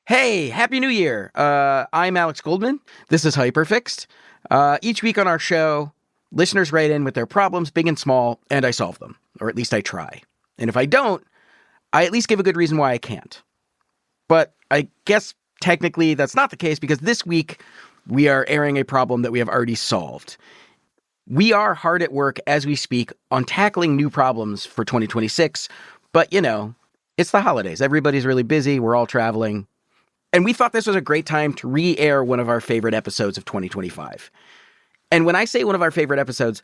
Hey, Happy New Year. I'm Alex Goldman. This is Hyperfixed. Each week on our show, listeners write in with their problems, big and small, and I solve them. Or at least I try. And if I don't, I at least give a good reason why I can't. But I guess technically that's not the case because this week we are airing a problem that we have already solved. We are hard at work as we speak on tackling new problems for 2026. But, it's the holidays. Everybody's really busy. We're all traveling. And we thought this was a great time to re-air one of our favorite episodes of 2025. And when I say one of our favorite episodes,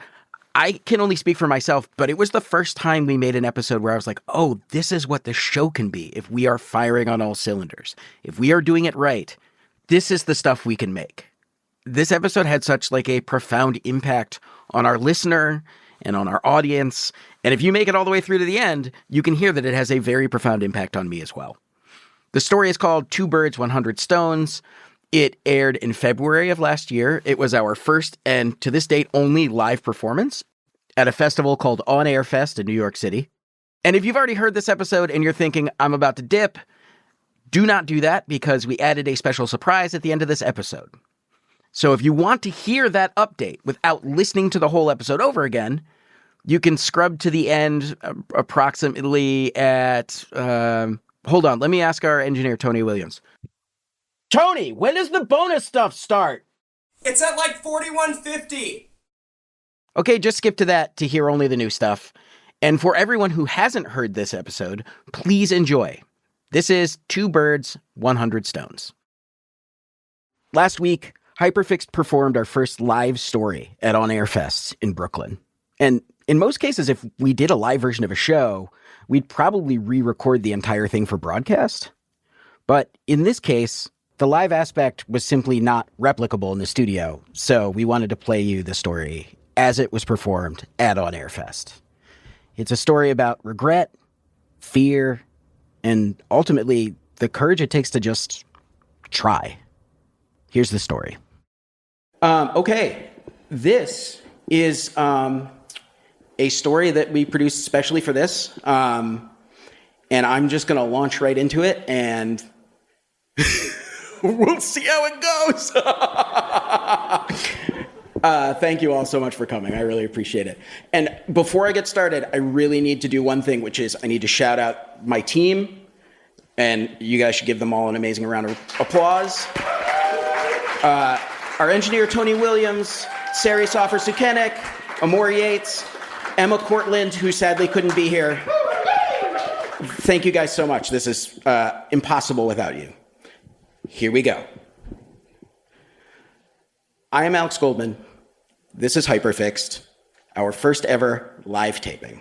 I can only speak for myself, but it was the first time we made an episode where I was like, oh, this is what the show can be if we are firing on all cylinders. If we are doing it right, this is the stuff we can make. This episode had such a profound impact on our listener and on our audience. And if you make it all the way through to the end, you can hear that it has a very profound impact on me as well. The story is called Two Birds, 100 Stones. It aired in February of last year. It was our first and, to this date, only live performance at a festival called On Air Fest in New York City. And if you've already heard this episode and you're thinking, I'm about to dip, do not do that because we added a special surprise at the end of this episode. So if you want to hear that update without listening to the whole episode over again, you can scrub to the end approximately at... Hold on, let me ask our engineer, Tony Williams. Tony, when does the bonus stuff start? It's at 41:50. Okay, just skip to that to hear only the new stuff. And for everyone who hasn't heard this episode, please enjoy. This is Two Birds, 100 Stones. Last week, Hyperfixed performed our first live story at On Air Fest in Brooklyn. And in most cases, if we did a live version of a show, we'd probably re-record the entire thing for broadcast. But in this case, the live aspect was simply not replicable in the studio, so we wanted to play you the story as it was performed at On Air Fest. It's a story about regret, fear, and ultimately the courage it takes to just try. Here's the story. Okay, this is... a story that we produced especially for this. And I'm just going to launch right into it and we'll see how it goes. Thank you all so much for coming. I really appreciate it. And before I get started, I really need to do one thing, which is I need to shout out my team. And you guys should give them all an amazing round of applause. Our engineer, Tony Williams, Sari Soffer-Sukenik, Amor Yates, Emma Cortland, who sadly couldn't be here. Thank you guys so much. This is impossible without you. Here we go. I am Alex Goldman. This is Hyperfixed, our first ever live taping.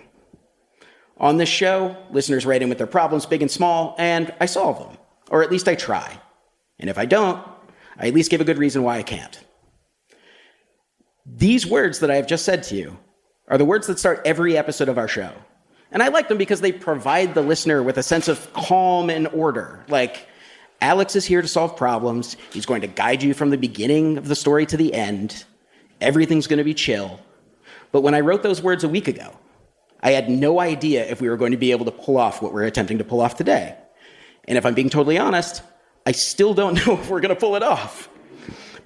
On this show, listeners write in with their problems, big and small, and I solve them. Or at least I try. And if I don't, I at least give a good reason why I can't. These words that I have just said to you are the words that start every episode of our show. And I like them because they provide the listener with a sense of calm and order. Alex is here to solve problems. He's going to guide you from the beginning of the story to the end. Everything's going to be chill. But when I wrote those words a week ago, I had no idea if we were going to be able to pull off what we're attempting to pull off today. And if I'm being totally honest, I still don't know if we're going to pull it off.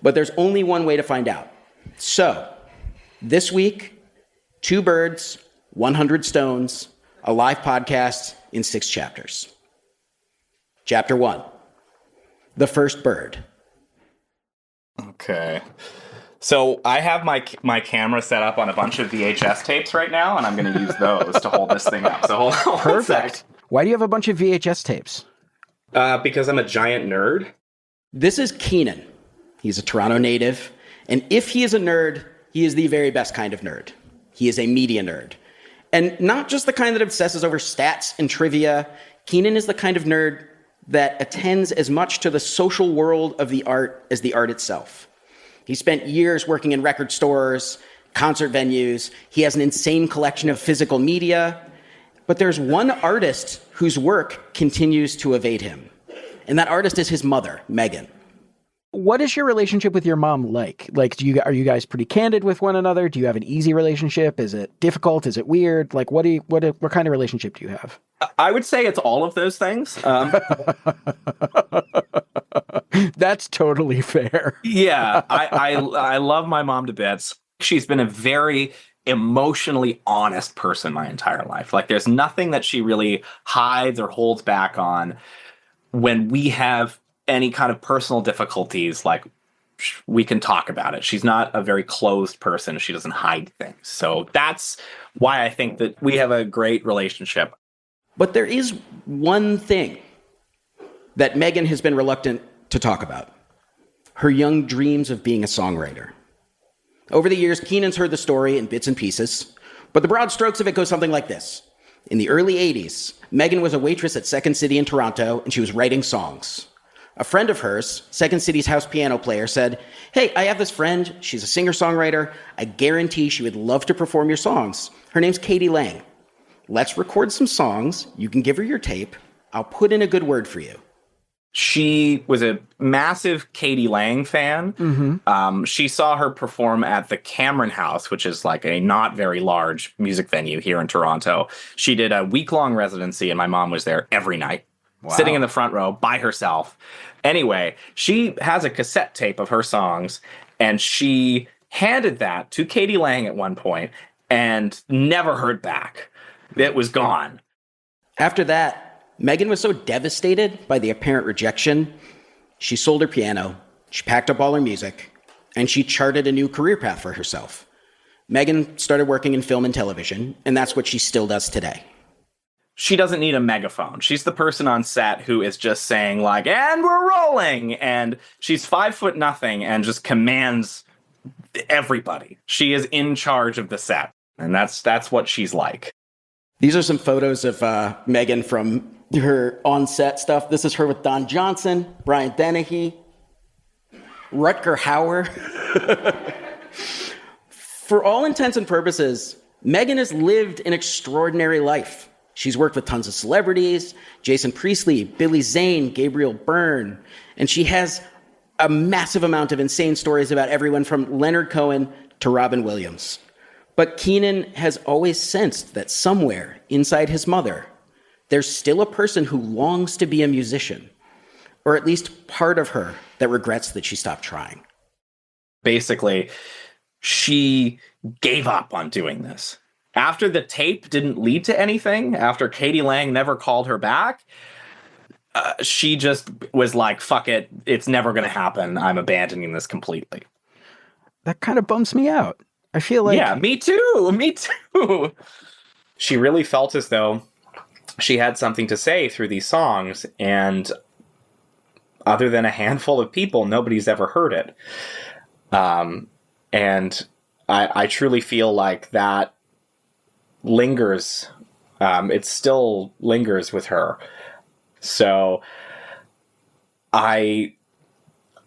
But there's only one way to find out. So, this week, Two Birds, 100 Stones, a live podcast in 6 chapters. Chapter 1, The First Bird. Okay. So I have my camera set up on a bunch of VHS tapes right now, and I'm going to use those to hold this thing up. So hold on. Perfect. Why do you have a bunch of VHS tapes? Because I'm a giant nerd. This is Keenan. He's a Toronto native. And if he is a nerd, he is the very best kind of nerd. He is a media nerd. And not just the kind that obsesses over stats and trivia. Keenan is the kind of nerd that attends as much to the social world of the art as the art itself. He spent years working in record stores, concert venues. He has an insane collection of physical media. But there's one artist whose work continues to evade him. And that artist is his mother, Megan. What is your relationship with your mom like? Are you guys pretty candid with one another? Do you have an easy relationship? Is it difficult? Is it weird? What kind of relationship do you have? I would say it's all of those things. That's totally fair. Yeah, I love my mom to bits. She's been a very emotionally honest person my entire life. Like, there's nothing that she really hides or holds back on. When we have any kind of personal difficulties, like, we can talk about it. She's not a very closed person. She doesn't hide things. So that's why I think that we have a great relationship. But there is one thing that Megan has been reluctant to talk about: her young dreams of being a songwriter. Over the years, Keenan's heard the story in bits and pieces, but the broad strokes of it go something like this. In the early 80s, Megan was a waitress at Second City in Toronto, and she was writing songs. A friend of hers, Second City's house piano player, said, "Hey, I have this friend. She's a singer-songwriter. I guarantee she would love to perform your songs. Her name's Katie Lang. Let's record some songs. You can give her your tape. I'll put in a good word for you." She was a massive Katie Lang fan. Mm-hmm. She saw her perform at the Cameron House, which is like a not very large music venue here in Toronto. She did a week-long residency, and my mom was there every night, sitting in the front row by herself. Anyway, she has a cassette tape of her songs, and she handed that to Katie Lang at one point and never heard back. It was gone. After that, Megan was so devastated by the apparent rejection, she sold her piano, she packed up all her music, and she charted a new career path for herself. Megan started working in film and television, and that's what she still does today. She doesn't need a megaphone. She's the person on set who is just saying, like, "And we're rolling!" And she's 5'0" and just commands everybody. She is in charge of the set, and that's what she's like. These are some photos of Megan from her on-set stuff. This is her with Don Johnson, Brian Dennehy, Rutger Hauer. For all intents and purposes, Megan has lived an extraordinary life. She's worked with tons of celebrities: Jason Priestley, Billy Zane, Gabriel Byrne, and she has a massive amount of insane stories about everyone from Leonard Cohen to Robin Williams. But Keenan has always sensed that somewhere inside his mother, there's still a person who longs to be a musician, or at least part of her that regrets that she stopped trying. Basically, she gave up on doing this. After the tape didn't lead to anything, after Katie Lang never called her back, she just was like, fuck it, it's never going to happen. I'm abandoning this completely. That kind of bums me out. I feel like... Yeah, me too. She really felt as though she had something to say through these songs, and other than a handful of people, nobody's ever heard it. And I truly feel like that lingers. It still lingers with her. So I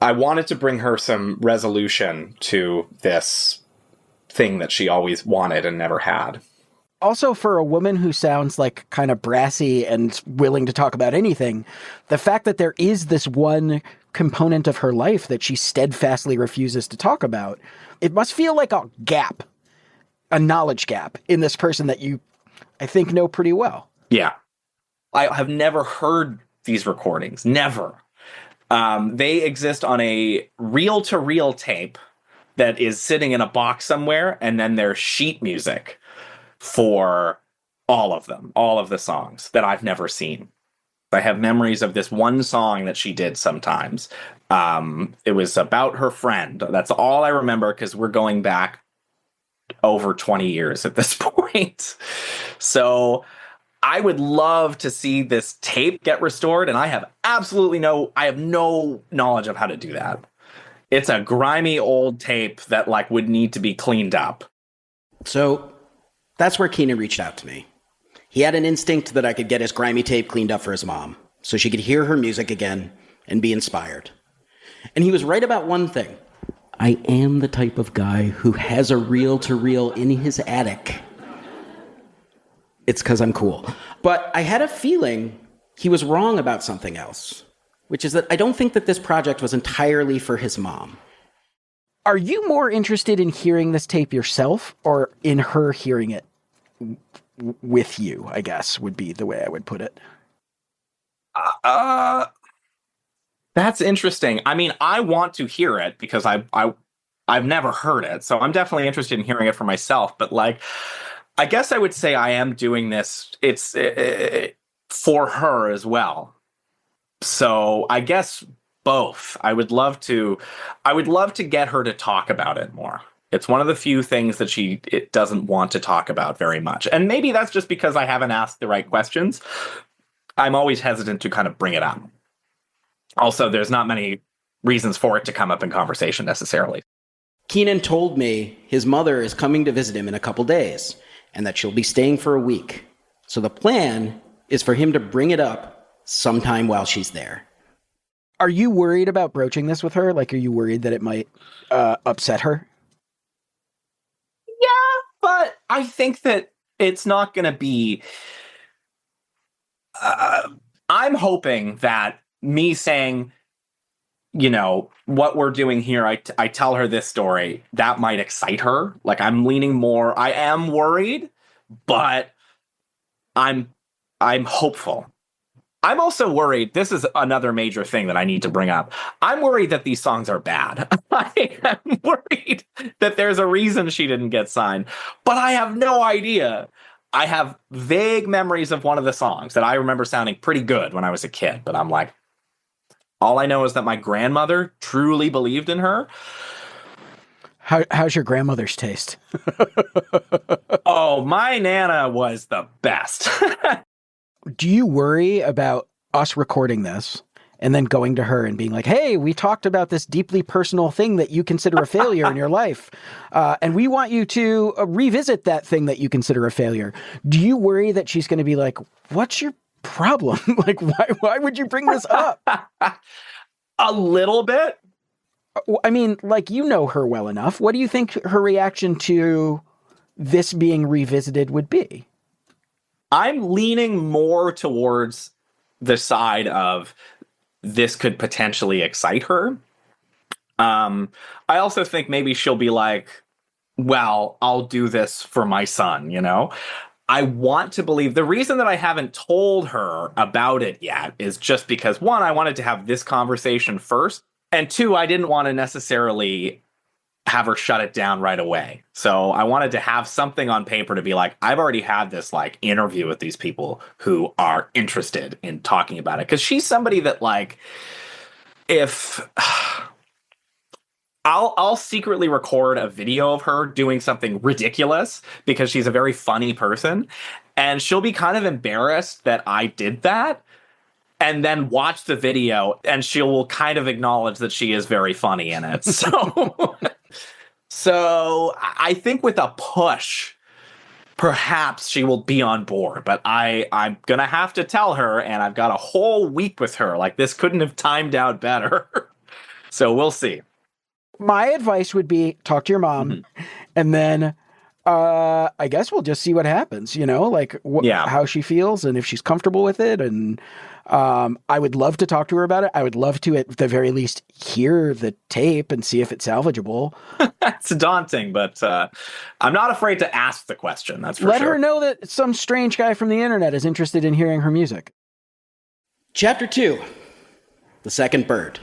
wanted to bring her some resolution to this thing that she always wanted and never had. Also, for a woman who sounds like kind of brassy and willing to talk about anything, the fact that there is this one component of her life that she steadfastly refuses to talk about, it must feel like a gap, a knowledge gap in this person that you, I think, know pretty well. Yeah. I have never heard these recordings. Never. They exist on a reel-to-reel tape that is sitting in a box somewhere, and then there's sheet music for all of them, all of the songs that I've never seen. I have memories of this one song that she did sometimes. It was about her friend. That's all I remember, because we're going back over 20 years at this point. So I would love to see this tape get restored, and I have no knowledge of how to do that. It's a grimy old tape that would need to be cleaned up. So that's where Keenan reached out to me. He had an instinct that I could get his grimy tape cleaned up for his mom, so she could hear her music again and be inspired. And he was right about one thing. I am the type of guy who has a reel-to-reel in his attic. It's because I'm cool. But I had a feeling he was wrong about something else, which is that I don't think that this project was entirely for his mom. Are you more interested in hearing this tape yourself, or in her hearing it with you, I guess, would be the way I would put it? That's interesting. I mean, I want to hear it because I've never heard it, so I'm definitely interested in hearing it for myself. But like, I guess I would say I am doing this. It's for her as well. So I guess both. I would love to get her to talk about it more. It's one of the few things that it doesn't want to talk about very much. And maybe that's just because I haven't asked the right questions. I'm always hesitant to kind of bring it up. Also, there's not many reasons for it to come up in conversation necessarily. Keenan told me his mother is coming to visit him in a couple days and that she'll be staying for a week. So the plan is for him to bring it up sometime while she's there. Are you worried about broaching this with her? Like, are you worried that it might upset her? Yeah, but I think that it's not going to be... I'm hoping that me saying, you know, what we're doing here, I tell her this story, that might excite her. Like, I'm leaning more... I am worried, but I'm hopeful. I'm also worried. This is another major thing that I need to bring up. I'm worried that these songs are bad. I am worried that there's a reason she didn't get signed, but I have no idea. I have vague memories of one of the songs that I remember sounding pretty good when I was a kid, but I'm like, all I know is that my grandmother truly believed in her. How's your grandmother's taste? Oh, my Nana was the best. Do you worry about us recording this and then going to her and being like, hey, we talked about this deeply personal thing that you consider a failure in your life, and we want you to revisit that thing that you consider a failure. Do you worry that she's going to be like, what's your problem? Like, why would you bring this up? A little bit. I mean, like, you know her well enough. What do you think her reaction to this being revisited would be? I'm leaning more towards the side of this could potentially excite her. I also think maybe she'll be like, well, I'll do this for my son, you know? I want to believe the reason that I haven't told her about it yet is just because, one, I wanted to have this conversation first, and two, I didn't want to necessarily have her shut it down right away. So I wanted to have something on paper to be like, I've already had this like interview with these people who are interested in talking about it. Cause she's somebody that like, if I'll secretly record a video of her doing something ridiculous because she's a very funny person, and she'll be kind of embarrassed that I did that, and then watch the video and she will kind of acknowledge that she is very funny in it. So I think with a push, perhaps she will be on board, but I'm going to have to tell her, and I've got a whole week with her. Like, this couldn't have timed out better. So we'll see. My advice would be talk to your mom, and then I guess we'll just see what happens, you know, like how she feels and if she's comfortable with it. And I would love to talk to her about it. I would love to, at the very least, hear the tape and see if it's salvageable. It's daunting, but I'm not afraid to ask the question. That's for sure. Let her know that some strange guy from the internet is interested in hearing her music. Chapter 2, The Second Bird.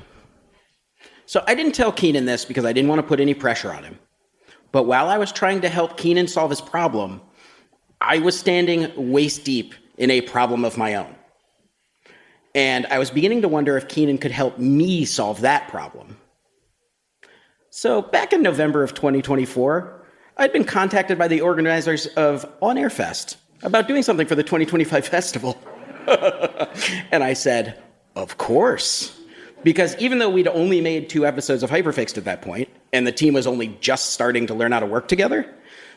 So I didn't tell Keenan this because I didn't want to put any pressure on him. But while I was trying to help Keenan solve his problem, I was standing waist deep in a problem of my own. And I was beginning to wonder if Keenan could help me solve that problem. So back in November of 2024, I'd been contacted by the organizers of On Air Fest about doing something for the 2025 festival. And I said, of course. Because even though we'd only made 2 episodes of Hyperfixed at that point, and the team was only just starting to learn how to work together,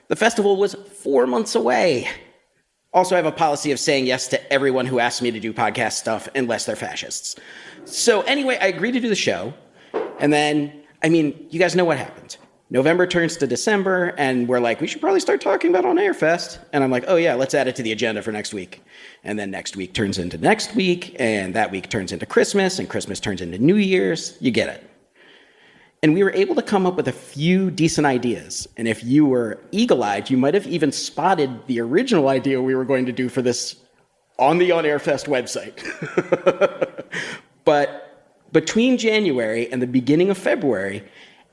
the festival was 4 months away. Also, I have a policy of saying yes to everyone who asks me to do podcast stuff unless they're fascists. So anyway, I agreed to do the show, and then, I mean, you guys know what happened. November turns to December, and we're like, we should probably start talking about On Air Fest. And I'm like, oh yeah, let's add it to the agenda for next week. And then next week turns into next week, and that week turns into Christmas, and Christmas turns into New Year's. You get it. And we were able to come up with a few decent ideas. And if you were eagle-eyed, you might have even spotted the original idea we were going to do for this on the On Air Fest website. But Between January and the beginning of February,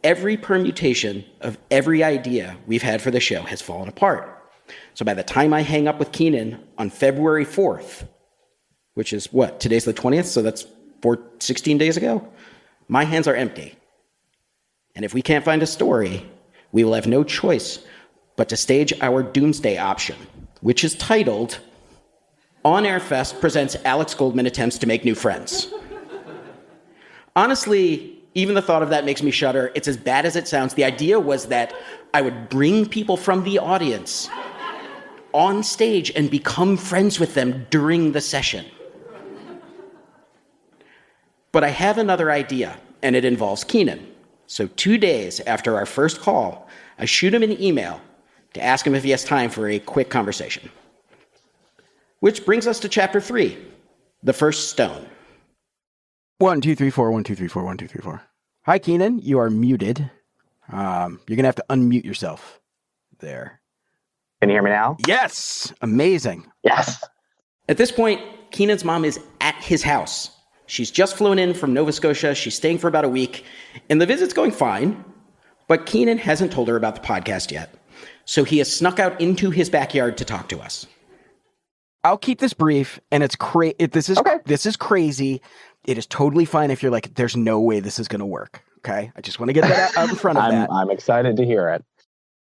every permutation of every idea we've had for the show has fallen apart. So by the time I hang up with Keenan on February 4th, which is what? Today's the 20th, so that's 16 days ago? My hands are empty. And if we can't find a story, we will have no choice but to stage our doomsday option, which is titled On Air Fest Presents Alex Goldman Attempts to Make New Friends. Honestly, even the thought of that makes me shudder. It's as bad as it sounds. The idea was that I would bring people from the audience on stage and become friends with them during the session. But I have another idea, and it involves Keenan. So 2 days after our first call, I shoot him an email to ask him if he has time for a quick conversation. Which brings us to chapter 3, the first stone. 1, 2, 3, 4, 1, 2, 3, 4, 1, 2, 3, 4. Hi, Keenan. You are muted. You're going to have to unmute yourself there. Can you hear me now? Yes! Amazing. Yes. At this point, Keenan's mom is at his house. She's just flown in from Nova Scotia. She's staying for about a week, and the visit's going fine, but Keenan hasn't told her about the podcast yet. So he has snuck out into his backyard to talk to us. I'll keep this brief, and it's this is crazy. It is totally fine if you're like, there's no way this is going to work. Okay, I just want to get that out in front of that. I'm excited to hear it.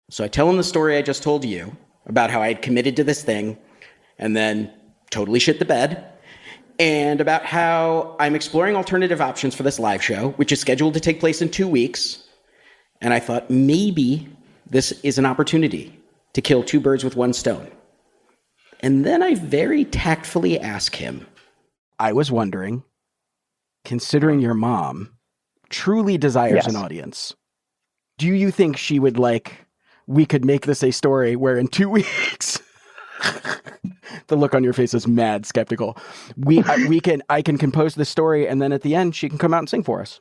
So I tell him the story I just told you about how I had committed to this thing and then totally shit the bed, and about how I'm exploring alternative options for this live show, which is scheduled to take place in 2 weeks. And I thought maybe this is an opportunity to kill 2 birds with 1 stone. And then I very tactfully ask him, I was wondering, considering your mom truly desires an audience, do you think she would we could make this a story where in 2 weeks, the look on your face is mad skeptical. I can compose this story, and then at the end, she can come out and sing for us.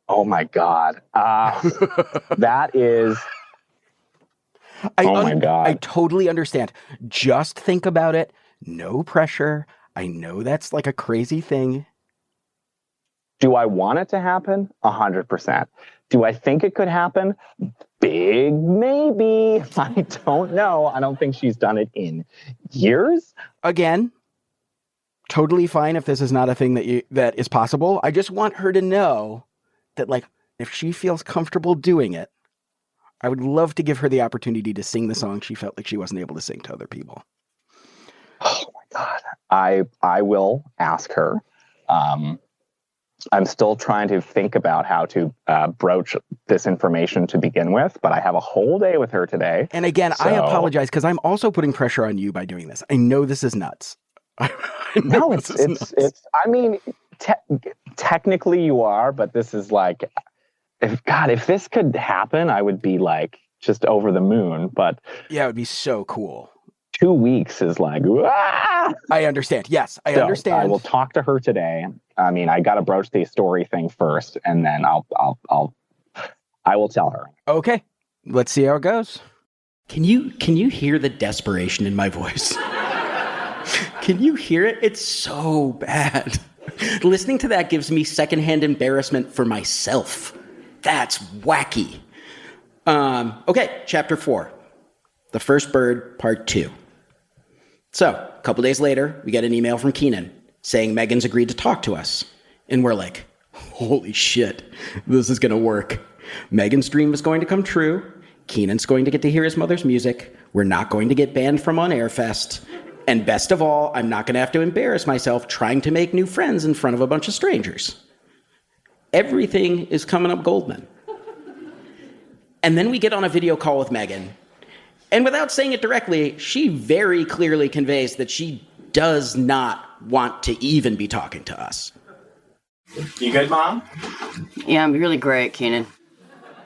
Oh my God. That is... my God. I totally understand. Just think about it. No pressure. I know that's like a crazy thing. Do I want it to happen? 100%. Do I think it could happen? Big maybe. I don't know. I don't think she's done it in years. Again, totally fine if this is not a thing that is possible. I just want her to know that, if she feels comfortable doing it, I would love to give her the opportunity to sing the song she felt like she wasn't able to sing to other people. Oh my God. I will ask her. I'm still trying to think about how to broach this information to begin with, but I have a whole day with her today. And again, I apologize because I'm also putting pressure on you by doing this. I know this is nuts. No, it's I mean, technically you are, but this is if this could happen, I would be just over the moon. But yeah, it would be so cool. 2 weeks is ah! I understand. Yes, I understand. I will talk to her today. I mean, I got to broach the story thing first, and then I will tell her. Okay, let's see how it goes. Can you hear the desperation in my voice? Can you hear it? It's so bad. Listening to that gives me secondhand embarrassment for myself. That's wacky. Okay, chapter 4. The First Bird, part 2. So, a couple days later, we get an email from Keenan saying Megan's agreed to talk to us. And we're like, holy shit, this is going to work. Megan's dream is going to come true. Keenan's going to get to hear his mother's music. We're not going to get banned from On Air Fest. And best of all, I'm not going to have to embarrass myself trying to make new friends in front of a bunch of strangers. Everything is coming up Goldman. And then we get on a video call with Megan. And without saying it directly, she very clearly conveys that she does not want to even be talking to us. You good, Mom? Yeah, I'm really great, Keenan.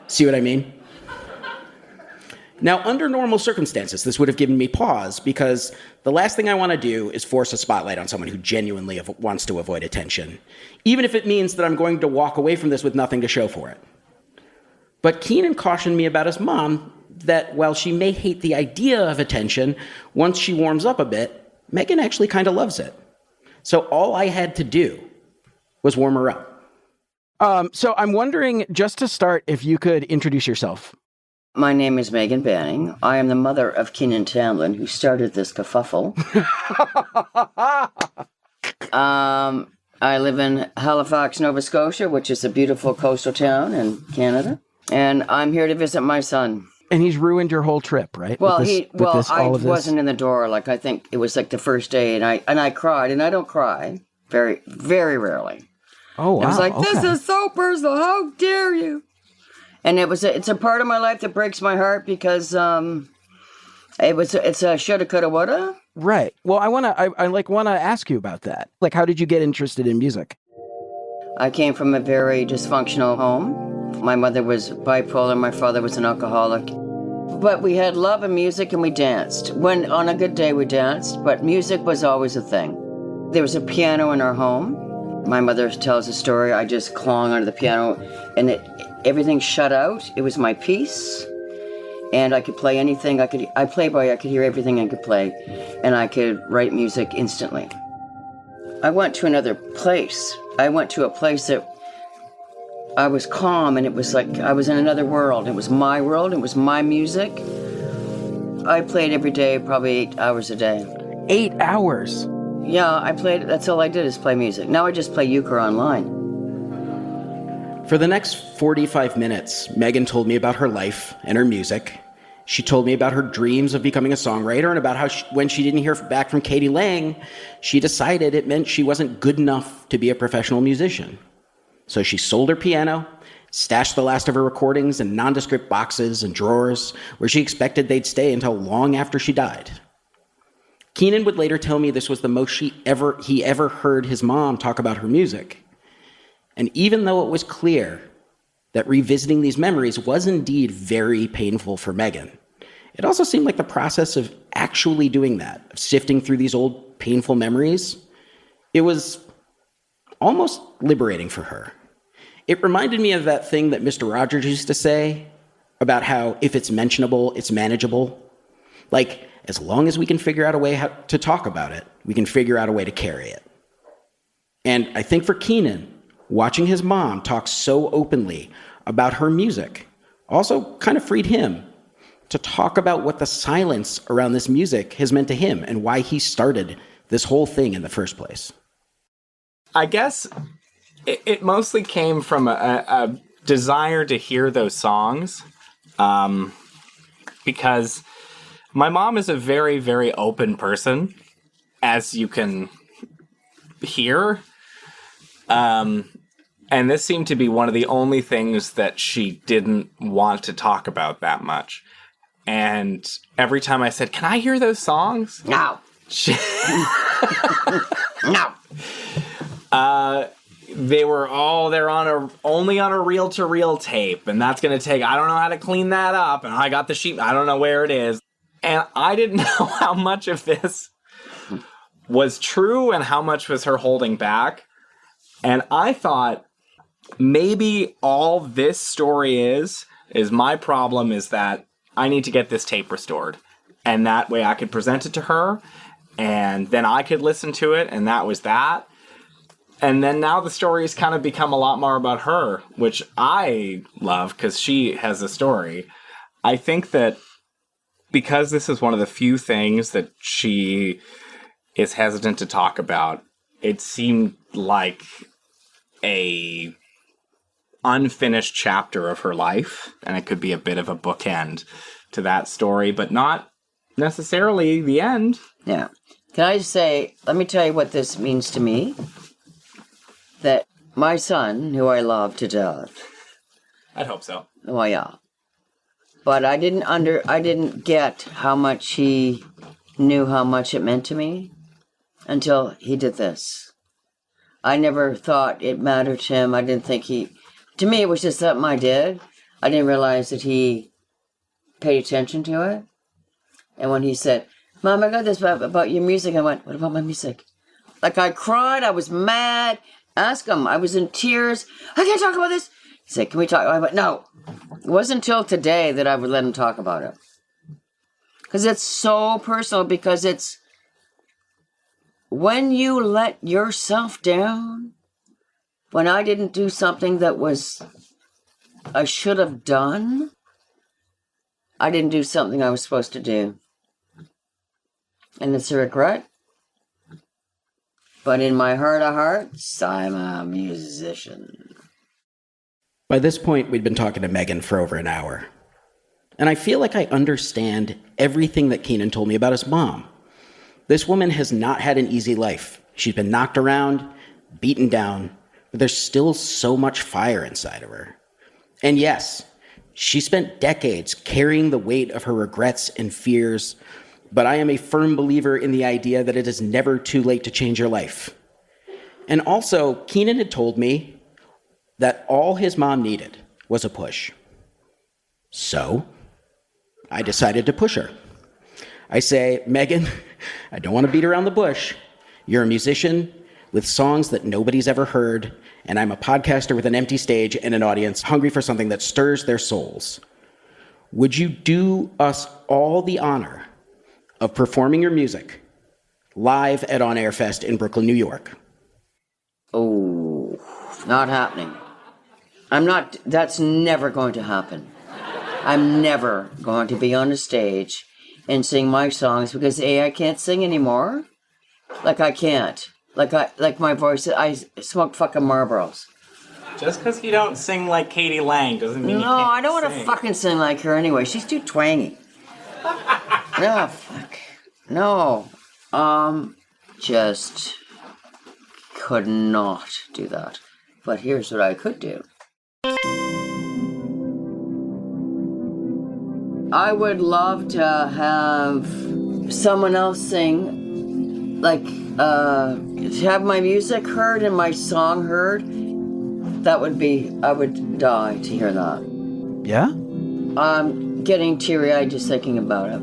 See what I mean? Now, under normal circumstances, this would have given me pause because the last thing I want to do is force a spotlight on someone who genuinely wants to avoid attention, even if it means that I'm going to walk away from this with nothing to show for it. But Keenan cautioned me about his mom that while she may hate the idea of attention, once she warms up a bit, Megan actually kind of loves it. So all I had to do was warm her up. So I'm wondering, just to start, if you could introduce yourself. My name is Megan Banning. I am the mother of Keenan Tamlin, who started this kerfuffle. I live in Halifax, Nova Scotia, which is a beautiful coastal town in Canada. And I'm here to visit my son. And he's ruined your whole trip, right? Well, I wasn't in the door. Like, I think it was like the first day, and I cried, and I don't cry very, very rarely. Oh, wow. I was like, this is so personal. How dare you? And it's a part of my life that breaks my heart because it's a shoulda, coulda, woulda. Right. Well, I want to ask you about that. Like, how did you get interested in music? I came from a very dysfunctional home. My mother was bipolar. My father was an alcoholic. But we had love and music, and we danced. When on a good day, we danced, but music was always a thing. There was a piano in our home. My mother tells a story. I just clung onto the piano, and everything shut out. It was my peace, and I could play anything. I could hear everything I could play, and I could write music instantly. I went to another place. I went to a place that I was calm, and it was like I was in another world. It was my world. It was my music. I played every day, probably 8 hours a day. 8 hours? Yeah, I played. That's all I did is play music. Now I just play euchre online. For the next 45 minutes, Megan told me about her life and her music. She told me about her dreams of becoming a songwriter and about how when she didn't hear back from Katie Lang, she decided it meant she wasn't good enough to be a professional musician. So she sold her piano, stashed the last of her recordings in nondescript boxes and drawers where she expected they'd stay until long after she died. Keenan would later tell me this was the most he ever heard his mom talk about her music. And even though it was clear that revisiting these memories was indeed very painful for Megan, it also seemed like the process of actually doing that, of sifting through these old painful memories, it was almost liberating for her. It reminded me of that thing that Mr. Rogers used to say about how if it's mentionable, it's manageable. Like, as long as we can figure out a way to talk about it, we can figure out a way to carry it. And I think for Keenan, watching his mom talk so openly about her music also kind of freed him to talk about what the silence around this music has meant to him and why he started this whole thing in the first place. I guess it mostly came from a desire to hear those songs, because my mom is a very, very open person, as you can hear. And this seemed to be one of the only things that she didn't want to talk about that much. And every time I said, "Can I hear those songs?" No. No. They're only on a reel-to-reel tape, and that's going to take, I don't know how to clean that up, and I got the sheet, I don't know where it is. And I didn't know how much of this was true and how much was her holding back. And I thought maybe all this story is my problem is that I need to get this tape restored. And that way I could present it to her, and then I could listen to it, and that was that. And then now the story has kind of become a lot more about her, which I love because she has a story. I think that because this is one of the few things that she is hesitant to talk about, it seemed like a unfinished chapter of her life, and it could be a bit of a bookend to that story, but not necessarily the end. Yeah. Can I just say, let me tell you what this means to me. That my son, who I love to death. I'd hope so. Well, yeah. But I didn't get how much he knew how much it meant to me until he did this. I never thought it mattered to him. I didn't think to me, it was just something I did. I didn't realize that he paid attention to it. And when he said, "Mom, I got this about your music," I went, "What about my music?" Like, I cried. I was mad. Ask him. I was in tears. "I can't talk about this." He said, "Can we talk?" I went, "No." It wasn't until today that I would let him talk about it. Because it's so personal, because it's when you let yourself down, When I didn't do something that I should have done, I didn't do something I was supposed to do. And it's a regret. But in my heart of hearts, I'm a musician. By this point, we'd been talking to Megan for over an hour. And I feel like I understand everything that Keenan told me about his mom. This woman has not had an easy life. She's been knocked around, beaten down, but there's still so much fire inside of her. And yes, she spent decades carrying the weight of her regrets and fears, but I am a firm believer in the idea that it is never too late to change your life. And also, Keenan had told me that all his mom needed was a push. So, I decided to push her. I say, Megan, I don't want to beat around the bush. You're a musician with songs that nobody's ever heard, and I'm a podcaster with an empty stage and an audience hungry for something that stirs their souls. Would you do us all the honor of performing your music live at On Air Fest in Brooklyn, New York? Oh, not happening. That's never going to happen. I'm never going to be on a stage and sing my songs because A, I can't sing anymore. Like I can't. Like my voice, I smoke fucking Marlboros. Just because you don't sing like Katie Lang doesn't mean you can't I don't want to sing. fucking sing like her anyway. She's too twangy. No, fuck. No. Just could not do that. But here's what I could do. I would love to have someone else sing, like, to have my music heard and my song heard. That would be, I would die to hear that. Yeah? I'm getting teary-eyed just thinking about it.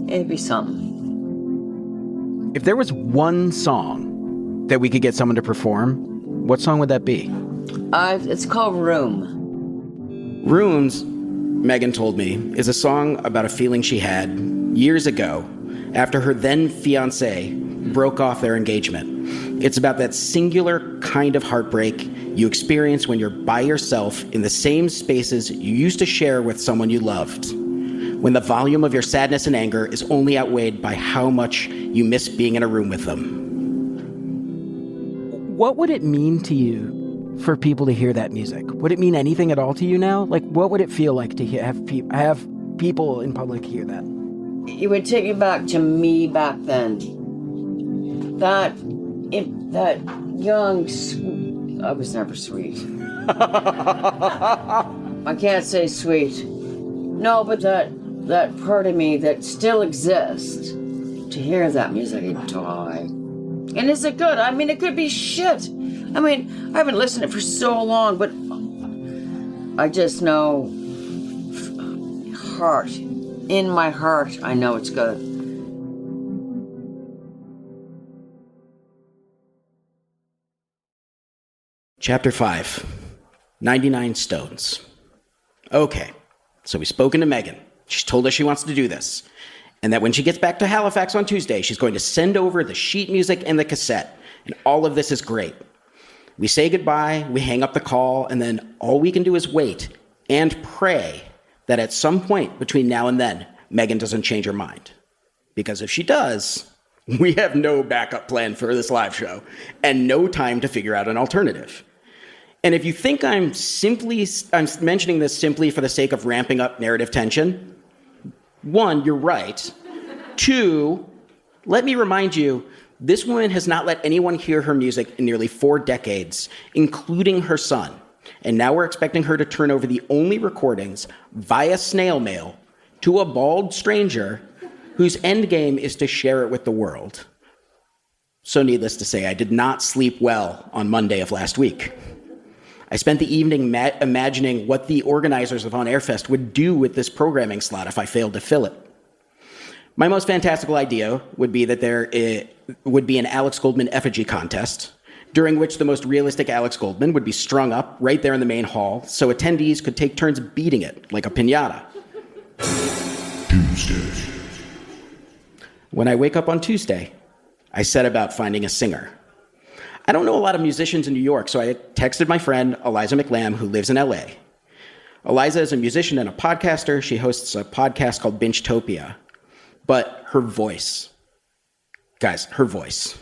It'd be something. If there was one song that we could get someone to perform, what song would that be? It's called Room. Rooms, Megan told me, is a song about a feeling she had years ago after her then fiancé broke off their engagement. It's about that singular kind of heartbreak you experience when you're by yourself in the same spaces you used to share with someone you loved, when the volume of your sadness and anger is only outweighed by how much you miss being in a room with them. What would it mean to you for people to hear that music? Would it mean anything at all to you now? Like, what would it feel like to have people in public hear that? It would take me back to me back then. That young, I was never sweet. I can't say sweet. No, but that part of me that still exists, to hear that music, I'd die. And is it good? I mean, it could be shit. I mean, I haven't listened to it for so long, but I just know, in my heart, I know it's good. Chapter 5, 99 Stones. Okay, so we've spoken to Megan. She's told us she wants to do this, and that when she gets back to Halifax on Tuesday, she's going to send over the sheet music and the cassette, and all of this is great. We say goodbye, we hang up the call, and then all we can do is wait and pray that at some point between now and then, Megan doesn't change her mind. Because if she does, we have no backup plan for this live show and no time to figure out an alternative. And if you think I'm mentioning this simply for the sake of ramping up narrative tension, 1, you're right. 2, let me remind you, this woman has not let anyone hear her music in nearly 4 decades, including her son. And now we're expecting her to turn over the only recordings via snail mail to a bald stranger whose endgame is to share it with the world. So needless to say, I did not sleep well on Monday of last week. I spent the evening imagining what the organizers of On Air Fest would do with this programming slot if I failed to fill it. My most fantastical idea would be that there would be an Alex Goldman effigy contest, during which the most realistic Alex Goldman would be strung up right there in the main hall, so attendees could take turns beating it like a piñata. Tuesday. When I wake up on Tuesday, I set about finding a singer. I don't know a lot of musicians in New York, so I texted my friend, Eliza McLam, who lives in LA. Eliza is a musician and a podcaster. She hosts a podcast called Bingetopia. But her voice, guys, her voice,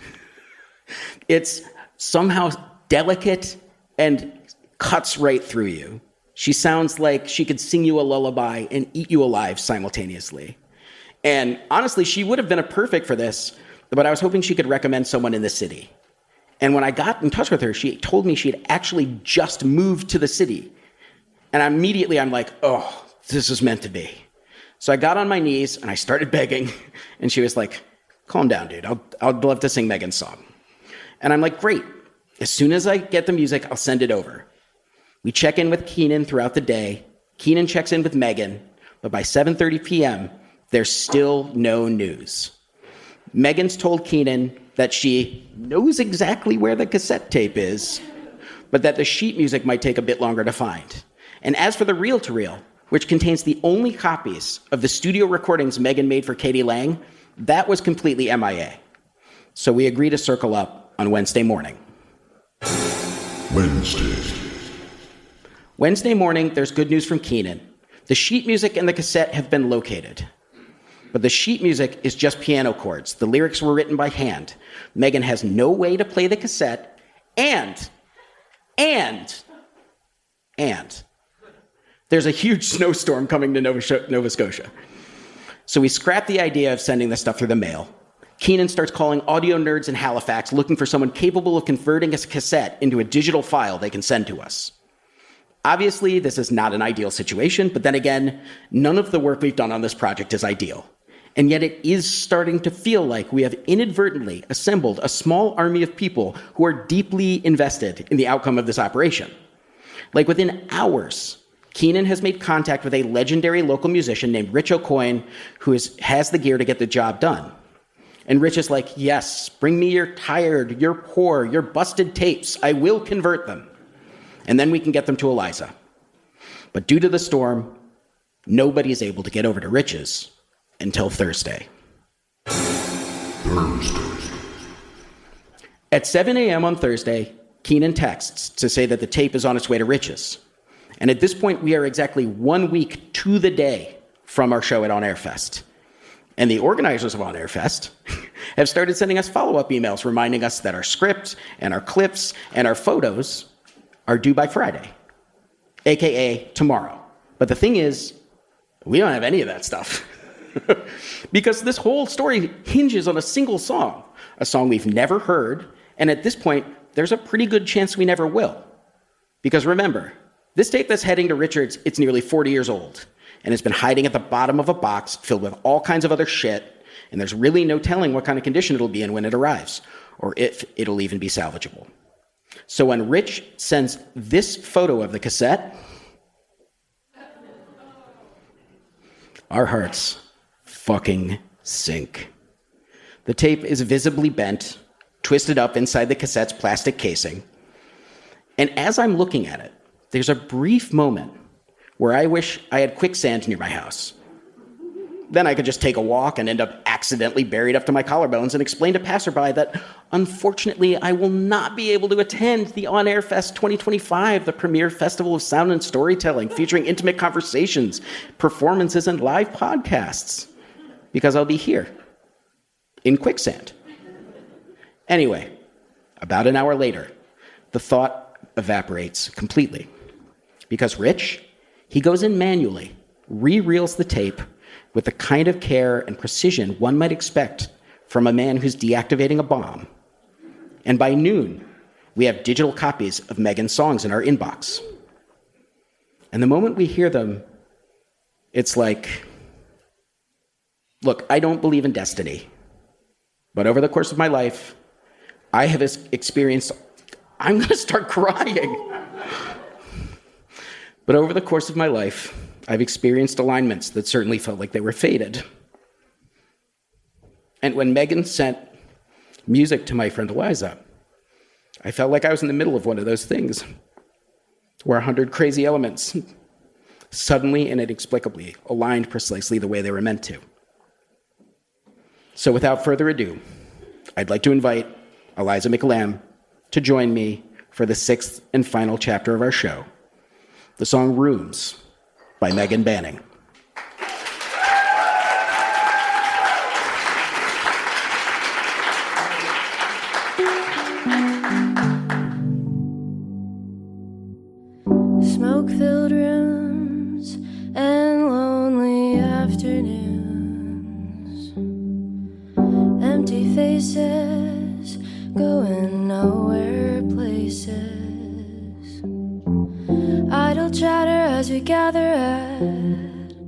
it's somehow delicate and cuts right through you. She sounds like she could sing you a lullaby and eat you alive simultaneously. And honestly, she would have been a perfect for this, but I was hoping she could recommend someone in the city. And when I got in touch with her, she told me she had actually just moved to the city. And immediately I'm like, oh, this is meant to be. So I got on my knees and I started begging. And she was like, calm down, dude. I'd love to sing Megan's song. And I'm like, great. As soon as I get the music, I'll send it over. We check in with Keenan throughout the day. Keenan checks in with Megan. But by 7:30 p.m., there's still no news. Megan's told Keenan that she knows exactly where the cassette tape is, but that the sheet music might take a bit longer to find. And as for the reel-to-reel, which contains the only copies of the studio recordings Megan made for Katie Lang, that was completely MIA. So we agree to circle up on Wednesday morning. Wednesday morning, there's good news from Keenan. The sheet music and the cassette have been located. But the sheet music is just piano chords. The lyrics were written by hand. Megan has no way to play the cassette, and there's a huge snowstorm coming to Nova Scotia. So we scrap the idea of sending this stuff through the mail. Keenan starts calling audio nerds in Halifax looking for someone capable of converting a cassette into a digital file they can send to us. Obviously, this is not an ideal situation, but then again, none of the work we've done on this project is ideal. And yet it is starting to feel like we have inadvertently assembled a small army of people who are deeply invested in the outcome of this operation. Like within hours, Keenan has made contact with a legendary local musician named Rich O'Coin, who has the gear to get the job done. And Rich is like, yes, bring me your tired, your poor, your busted tapes. I will convert them. And then we can get them to Eliza. But due to the storm, nobody is able to get over to Rich's until Thursday. At 7 a.m. on Thursday, Keenan texts to say that the tape is on its way to Rich's. And at this point, we are exactly 1 week to the day from our show at On Air Fest. And the organizers of On Air Fest have started sending us follow-up emails reminding us that our script and our clips and our photos are due by Friday, aka tomorrow. But the thing is, we don't have any of that stuff. Because this whole story hinges on a single song, a song we've never heard, and at this point, there's a pretty good chance we never will. Because remember, this tape that's heading to Richard's, it's nearly 40 years old, and it's been hiding at the bottom of a box filled with all kinds of other shit, and there's really no telling what kind of condition it'll be in when it arrives, or if it'll even be salvageable. So when Rich sends this photo of the cassette, our hearts fucking sink. The tape is visibly bent, twisted up inside the cassette's plastic casing. And as I'm looking at it, there's a brief moment where I wish I had quicksand near my house. Then I could just take a walk and end up accidentally buried up to my collarbones and explain to passerby that, unfortunately, I will not be able to attend the On Air Fest 2025, the premier festival of sound and storytelling featuring intimate conversations, performances, and live podcasts, because I'll be here in quicksand. Anyway, about an hour later, the thought evaporates completely because Rich, he goes in manually, re-reels the tape with the kind of care and precision one might expect from a man who's deactivating a bomb. And by noon, we have digital copies of Megan's songs in our inbox. And the moment we hear them, it's like, look, I don't believe in destiny, but over the course of my life, I have experienced, I'm going to start crying. But over the course of my life, I've experienced alignments that certainly felt like they were fated. And when Megan sent music to my friend Eliza, I felt like I was in the middle of one of those things where 100 crazy elements suddenly and inexplicably aligned precisely the way they were meant to. So without further ado, I'd like to invite Eliza McLam to join me for the 6th and final chapter of our show, the song Rooms by Megan Banning. Smoke-filled rooms and lonely afternoons, empty faces going nowhere places, idle chatter as we gather at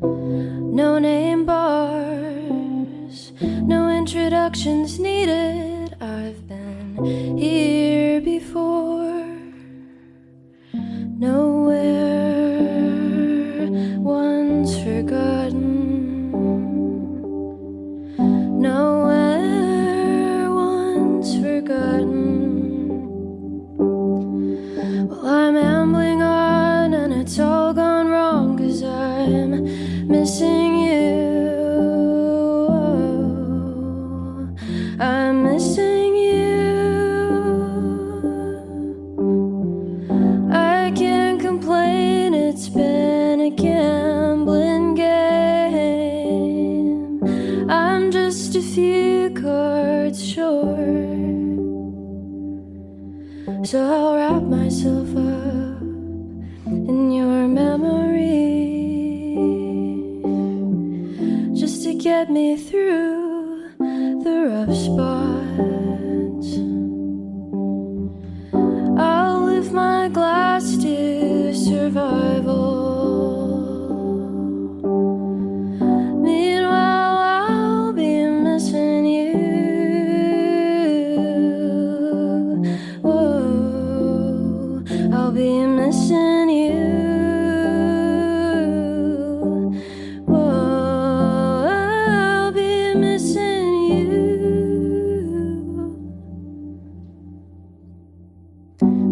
no-name bars, no introductions needed. I've been here before. Nowhere once forgotten, nowhere once forgotten. Well, I'm ambling on and it's all gone wrong 'cause I'm missing you. I'm missing you. I can't complain, it's been a gambling game. I'm just a few cards short, so I'll wrap myself up in your memory just to get me through the rough spots. I'll lift my glass to survival. Meanwhile, I'll be missing you. Whoa, I'll be missing you. Whoa, I'll be missing you.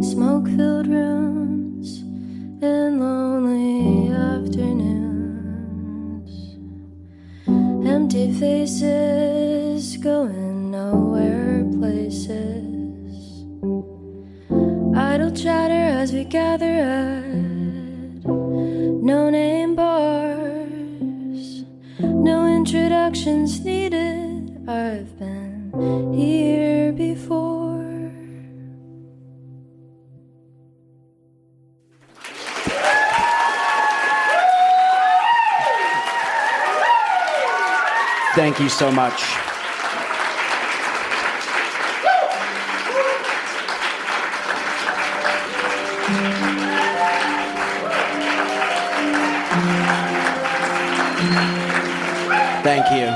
Smoke-filled rooms and lonely afternoons, empty faces going nowhere places, idle chatter as we gather at no-name bars, no introductions needed. I've been here before. Thank you so much. Thank you.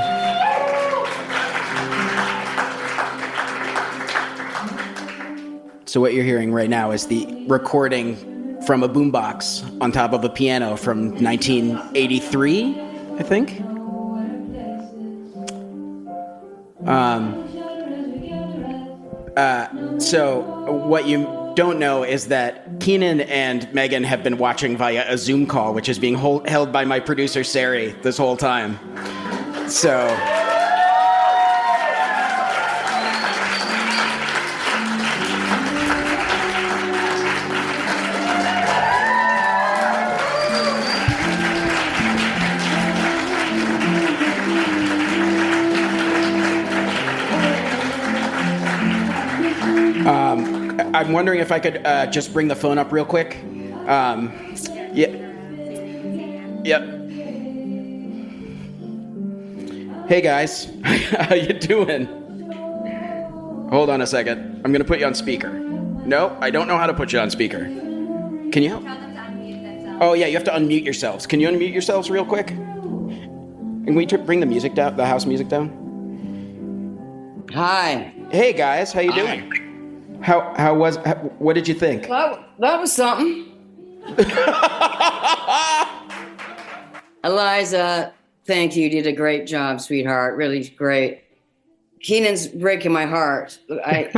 So what you're hearing right now is the recording from a boombox on top of a piano from 1983, I think. So what you don't know is that Keenan and Megan have been watching via a Zoom call, which is being held by my producer, Sari, this whole time. So... I'm wondering if I could just bring the phone up real quick. Yeah. Yep. Hey guys, how you doing? Hold on a second. I'm gonna put you on speaker. No, I don't know how to put you on speaker. Can you help? Oh yeah, you have to unmute yourselves. Can you unmute yourselves real quick? And we bring the music down, the house music down. Hi. Hey guys, how you doing? What did you think? That was something. Eliza, thank you. You did a great job, sweetheart. Really great. Keenan's breaking my heart.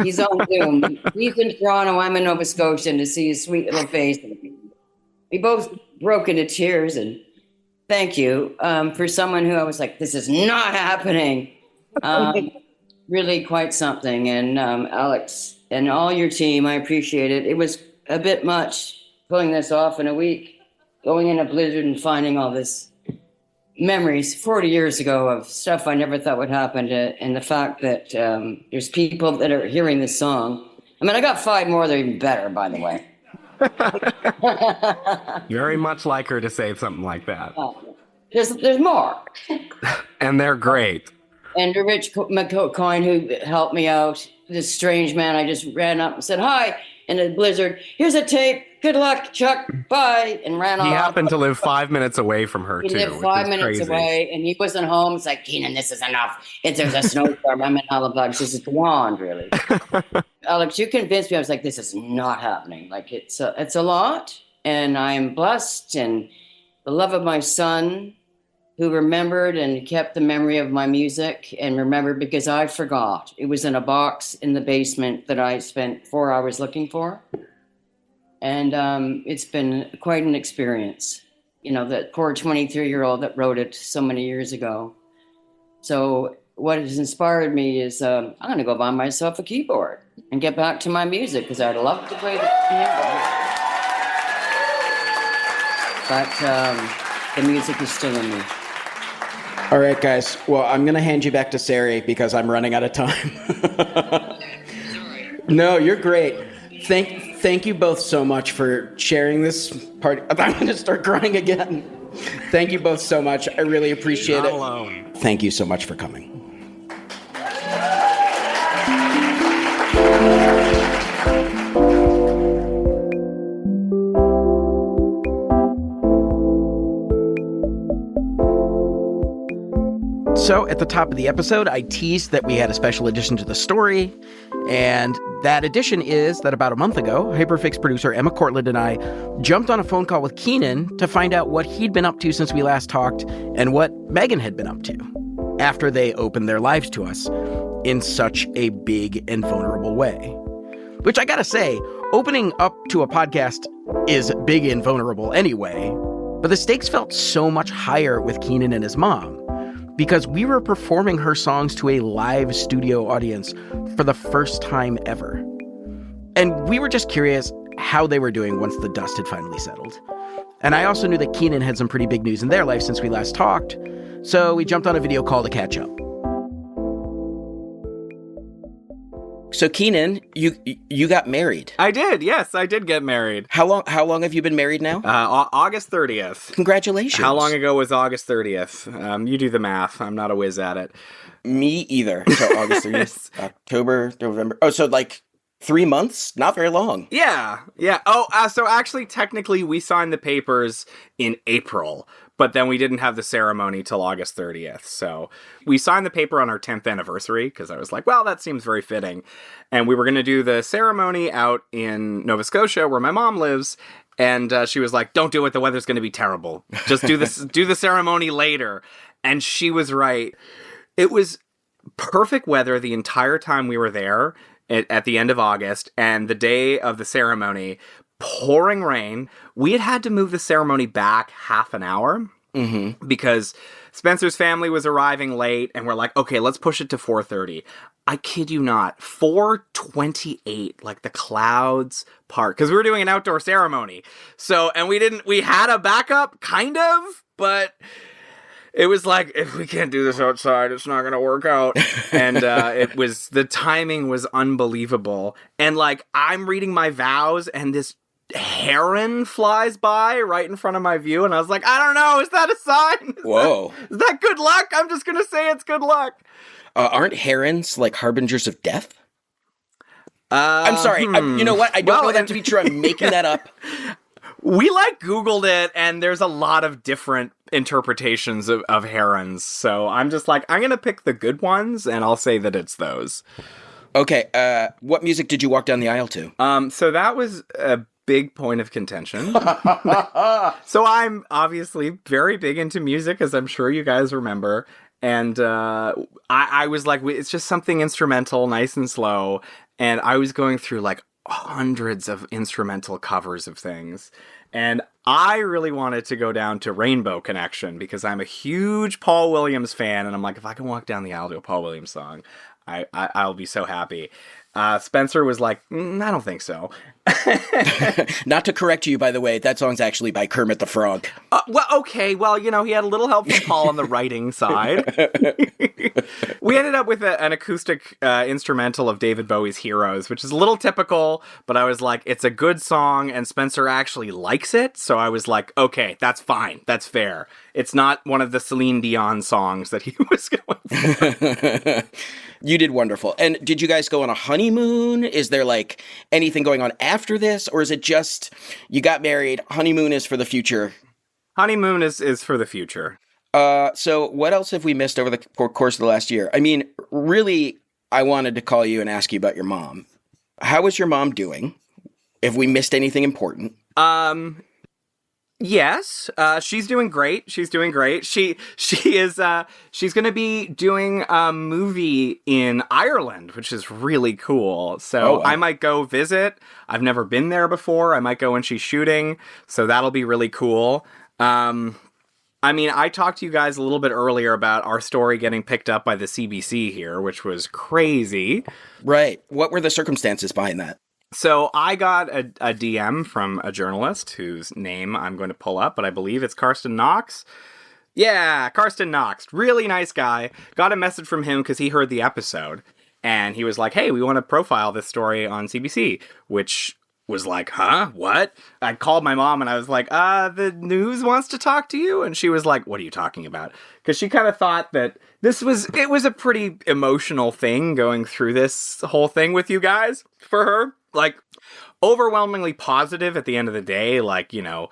He's on Zoom. He's in Toronto. I'm in Nova Scotia, and to see his sweet little face. We both broke into tears, and thank you for someone who I was like, this is not happening. Really quite something. And Alex, and all your team. I appreciate it. It was a bit much pulling this off in a week, going in a blizzard and finding all this memories 40 years ago of stuff I never thought would happen and the fact that there's people that are hearing this song. I mean, I got 5 more that are even better, by the way. Very much like her to say something like that. There's more. And they're great. And Rich McCoy, who helped me out, this strange man, I just ran up and said, hi, in a blizzard. Here's a tape. Good luck, Chuck. Bye. And ran off. He happened to live 5 minutes away from her, He too. lived 5 minutes crazy. away, and he wasn't home. It's like, Keenan, this is enough. There's a snowstorm. I'm in Halifax. This is beyond, really. Alex, you convinced me. I was like, this is not happening. Like, it's a lot, and I'm blessed, and the love of my son, who remembered and kept the memory of my music, and remembered because I forgot. It was in a box in the basement that I spent 4 hours looking for. And it's been quite an experience. You know, that poor 23-year-old that wrote it so many years ago. So what has inspired me is I'm going to go buy myself a keyboard and get back to my music, because I'd love to play the keyboard. But the music is still in me. All right, guys. Well, I'm going to hand you back to Sari because I'm running out of time. No, you're great. Thank you both so much for sharing this part. I'm going to start crying again. Thank you both so much. I really appreciate it. Not alone. Thank you so much for coming. So at the top of the episode, I teased that we had a special addition to the story. And that addition is that about a month ago, Hyperfix producer Emma Cortland and I jumped on a phone call with Keenan to find out what he'd been up to since we last talked and what Megan had been up to after they opened their lives to us in such a big and vulnerable way. Which I gotta say, opening up to a podcast is big and vulnerable anyway, but the stakes felt so much higher with Keenan and his mom, because we were performing her songs to a live studio audience for the first time ever. And we were just curious how they were doing once the dust had finally settled. And I also knew that Keenan had some pretty big news in their life since we last talked, so we jumped on a video call to catch up. So Keenan, you got married. I did, yes, I did get married. How long have you been married now? August 30th. Congratulations. How long ago was August 30th? You do the math. I'm not a whiz at it. Me either. So August 30th, October, November. Oh, so like 3 months? Not very long. Yeah. Oh, so actually, technically, we signed the papers in April, but then we didn't have the ceremony till August 30th. So we signed the paper on our 10th anniversary because I was like, well, that seems very fitting. And we were going to do the ceremony out in Nova Scotia where my mom lives. And she was like, don't do it. The weather's going to be terrible. Just do this, do the ceremony later. And she was right. It was perfect weather the entire time we were there at the end of August, and the day of the ceremony, pouring rain. We had to move the ceremony back half an hour because Spencer's family was arriving late, and we're like, okay, let's push it to 4:30. I kid you not, 4:28, like the clouds part, because we were doing an outdoor ceremony. So, and we had a backup, kind of, but it was like, if we can't do this outside, it's not going to work out. And the timing was unbelievable. And like, I'm reading my vows and this heron flies by right in front of my view. And I was like, I don't know, is that a sign? Whoa. Is that good luck? I'm just going to say it's good luck. Aren't herons like harbingers of death? I'm sorry. You know what? I don't know that to be true. I'm making that up. We Googled it, and there's a lot of different interpretations of herons. So I'm just like, I'm going to pick the good ones, and I'll say that it's those. Okay. What music did you walk down the aisle to? So that was a big point of contention. So I'm obviously very big into music, as I'm sure you guys remember. And I was like, it's just something instrumental, nice and slow. And I was going through like hundreds of instrumental covers of things. And I really wanted to go down to Rainbow Connection because I'm a huge Paul Williams fan. And I'm like, if I can walk down the aisle to a Paul Williams song, I'll be so happy. Spencer was like, I don't think so. Not to correct you, by the way, that song's actually by Kermit the Frog. Well, okay. Well, you know, he had a little help from Paul on the writing side. We ended up with an acoustic instrumental of David Bowie's Heroes, which is a little typical, but I was like, it's a good song, and Spencer actually likes it, so I was like, okay, that's fine. That's fair. It's not one of the Celine Dion songs that he was going for. You did wonderful. And did you guys go on a honeymoon? Is there like anything going on after this? Or is it just you got married, honeymoon is for the future? Honeymoon is for the future. So what else have we missed over the course of the last year? I mean, really, I wanted to call you and ask you about your mom. How is your mom doing? Have we missed anything important? Yes, she's doing great. She's doing great. She is, she's going to be doing a movie in Ireland, which is really cool. So I might go visit. I've never been there before. I might go when she's shooting. So that'll be really cool. I mean, I talked to you guys a little bit earlier about our story getting picked up by the CBC here, which was crazy. Right. What were the circumstances behind that? So I got a DM from a journalist whose name I'm going to pull up, but I believe it's Karsten Knox. Yeah, Karsten Knox. Really nice guy. Got a message from him because he heard the episode. And he was like, hey, we want to profile this story on CBC, which was like, huh? What? I called my mom and I was like, the news wants to talk to you. And she was like, what are you talking about? Because she kind of thought that it was a pretty emotional thing going through this whole thing with you guys for her. Like, overwhelmingly positive at the end of the day. Like, you know,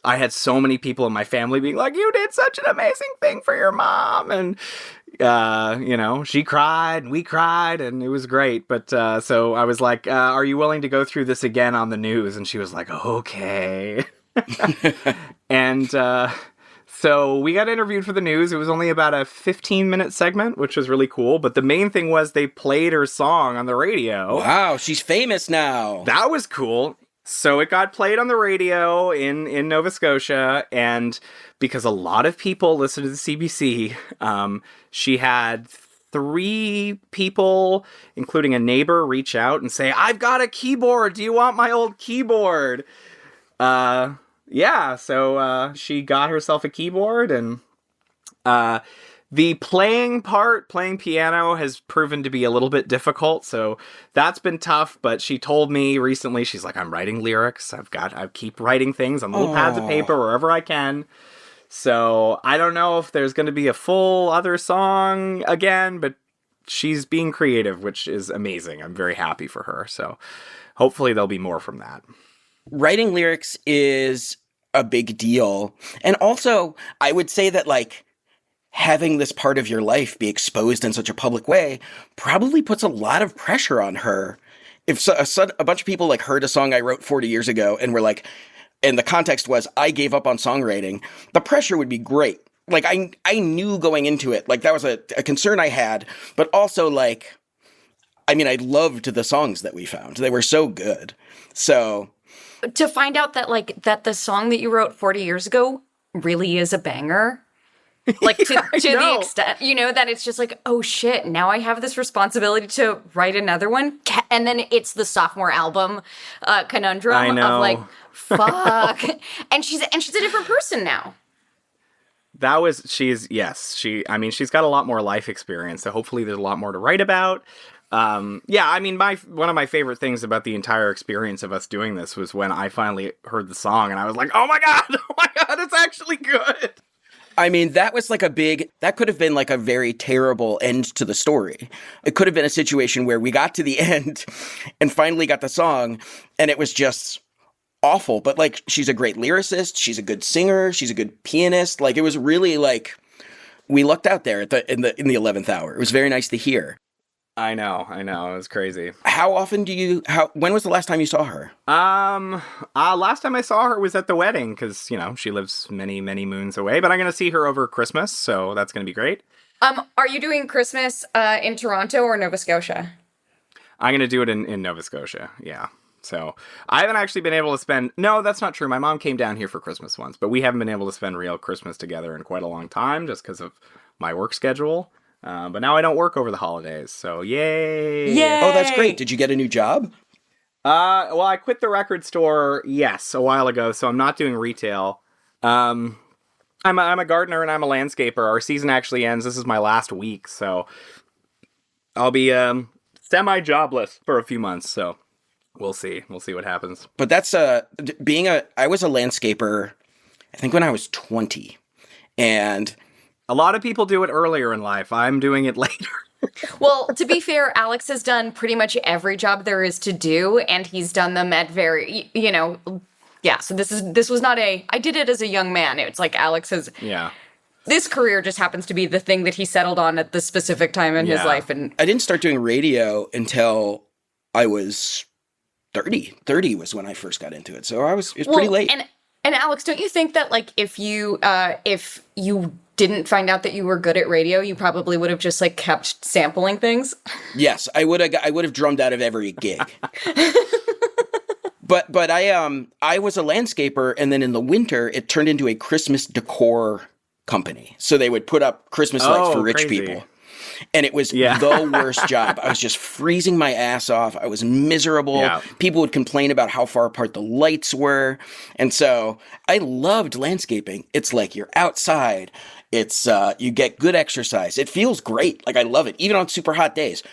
I had so many people in my family being like, you did such an amazing thing for your mom. And, you know, she cried and we cried and it was great. But so I was like, are you willing to go through this again on the news? And she was like, okay. And so we got interviewed for the news. It was only about a 15-minute segment, which was really cool. But the main thing was they played her song on the radio. Wow, she's famous now. That was cool. So it got played on the radio in Nova Scotia, and because a lot of people listen to the CBC, she had 3 people, including a neighbor, reach out and say, I've got a keyboard. Do you want my old keyboard? Yeah, so she got herself a keyboard, and the playing piano has proven to be a little bit difficult, so that's been tough, but she told me recently, she's like, I'm writing lyrics, I keep writing things on little pads of paper wherever I can, so I don't know if there's going to be a full other song again, but she's being creative, which is amazing. I'm very happy for her, so hopefully there'll be more from that. Writing lyrics is a big deal. And also, I would say that, like, having this part of your life be exposed in such a public way probably puts a lot of pressure on her. If a bunch of people, like, heard a song I wrote 40 years ago and were like, and the context was, I gave up on songwriting, the pressure would be great. Like, I knew going into it, like, that was a concern I had, but also, like, I mean, I loved the songs that we found. They were so good. So to find out that, like, that the song that you wrote 40 years ago really is a banger, like, to the extent, you know, that it's just like, oh shit, now I have this responsibility to write another one, and then it's the sophomore album conundrum of like, fuck. and she's a different person now. She's got a lot more life experience, so hopefully there's a lot more to write about. Yeah, I mean, one of my favorite things about the entire experience of us doing this was when I finally heard the song and I was like, oh my God, it's actually good. I mean, that was like that could have been like a very terrible end to the story. It could have been a situation where we got to the end and finally got the song and it was just awful. But, like, she's a great lyricist. She's a good singer. She's a good pianist. Like, it was really, like, we lucked out there in the 11th hour. It was very nice to hear. I know. It was crazy. How often when was the last time you saw her? Last time I saw her was at the wedding because, you know, she lives many, many moons away, but I'm going to see her over Christmas, so that's going to be great. Are you doing Christmas in Toronto or Nova Scotia? I'm going to do it in Nova Scotia, yeah. So I haven't actually been able to spend... No, that's not true. My mom came down here for Christmas once, but we haven't been able to spend real Christmas together in quite a long time just because of my work schedule. But now I don't work over the holidays, so yay! Yay! Oh, that's great. Did you get a new job? Well, I quit the record store, yes, a while ago, so I'm not doing retail. I'm a gardener and I'm a landscaper. Our season actually ends. This is my last week, so I'll be semi-jobless for a few months. So we'll see. We'll see what happens. But that's I was a landscaper, I think when I was 20, and a lot of people do it earlier in life. I'm doing it later. Well, to be fair, Alex has done pretty much every job there is to do, and he's done them at very, yeah. So this was not I did it as a young man. It's like Alex has, this career just happens to be the thing that he settled on at the specific time in his life. And I didn't start doing radio until I was 30. 30 was when I first got into it. So it was pretty late. And Alex, don't you think that like if you didn't find out that you were good at radio, you probably would have just like kept sampling things? Yes, I would have drummed out of every gig. But I was a landscaper, and then in the winter it turned into a Christmas decor company. So they would put up Christmas lights for rich people. And it was the worst job. I was just freezing my ass off. I was miserable. Yeah. People would complain about how far apart the lights were. And so I loved landscaping. It's like you're outside. It's you get good exercise. It feels great. Like I love it. Even on super hot days.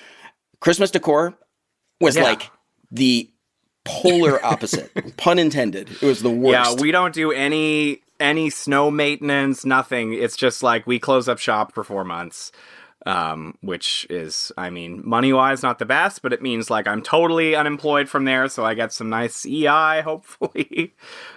Christmas decor was like the polar opposite. Pun intended. It was the worst. Yeah, we don't do any snow maintenance, nothing. It's just like we close up shop for 4 months. Which is, I mean, money-wise, not the best, but it means, like, I'm totally unemployed from there, so I get some nice EI, hopefully.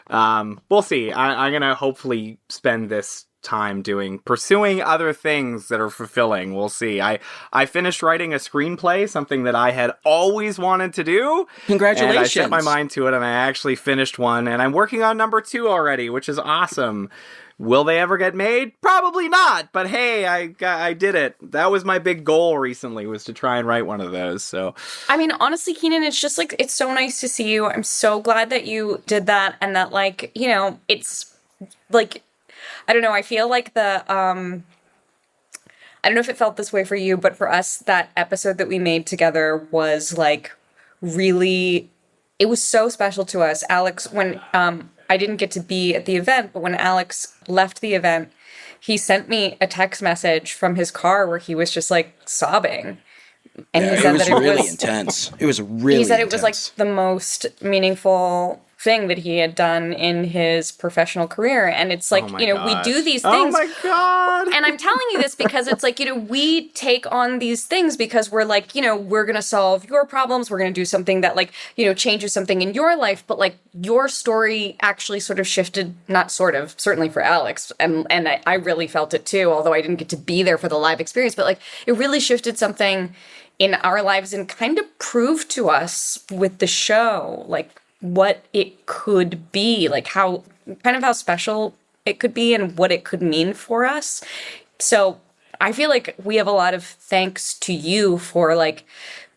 We'll see. I'm gonna hopefully spend this time pursuing other things that are fulfilling. We'll see. I finished writing a screenplay, something that I had always wanted to do. Congratulations. And I set my mind to it, and I actually finished one, and I'm working on number 2 already, which is awesome. Will they ever get made? Probably not. But hey, I did it. That was my big goal recently, was to try and write one of those. So, I mean, honestly, Keenan, it's just like, it's so nice to see you. I'm so glad that you did that, and that, like, it's like, I don't know. I feel like I don't know if it felt this way for you, but for us, that episode that we made together was like really, it was so special to us. Alex, when I didn't get to be at the event, but when Alex left the event, he sent me a text message from his car where he was just like sobbing. And he said that it was really intense. It was really He said intense. it was like the most meaningful thing that he had done in his professional career. And it's like, we do these things. Oh my God. And I'm telling you this because it's like, we take on these things because we're like, we're going to solve your problems. We're going to do something that like, changes something in your life. But like your story actually sort of shifted, not sort of, certainly for Alex. And I really felt it too, although I didn't get to be there for the live experience. But like, it really shifted something in our lives and kind of proved to us with the show, like, what it could be, like how special it could be and what it could mean for us. So I feel like we have a lot of thanks to you for like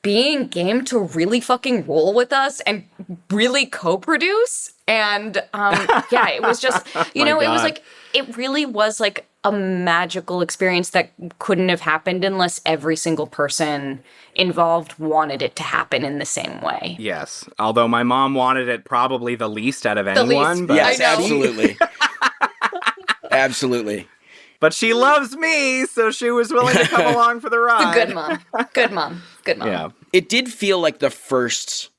being game to really fucking roll with us and really co-produce. And it was just, it was like, it really was like a magical experience that couldn't have happened unless every single person involved wanted it to happen in the same way. Yes. Although my mom wanted it probably the least out of anyone. But yes, absolutely. Absolutely. But she loves me, so she was willing to come along for the ride. Good mom. Good mom. Good mom. Yeah. It did feel like the first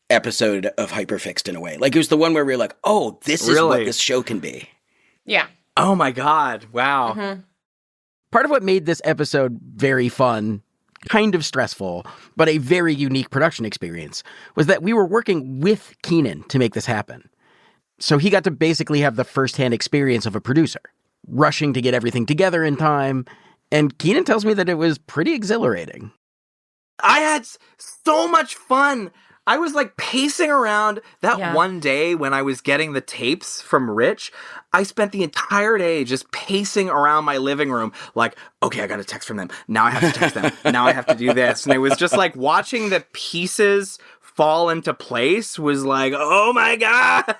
episode of Hyperfixed in a way. Like it was the one where we were like, oh, this is what this show can be. Yeah. Oh my God. Wow. Mm-hmm. Part of what made this episode very fun, kind of stressful, but a very unique production experience was that we were working with Keenan to make this happen. So he got to basically have the firsthand experience of a producer, rushing to get everything together in time. And Keenan tells me that it was pretty exhilarating. I had so much fun. I was like pacing around that one day when I was getting the tapes from Rich. I spent the entire day just pacing around my living room like, okay, I got a text from them. Now I have to text them. Now I have to do this. And it was just like watching the pieces fall into place was like, oh my God.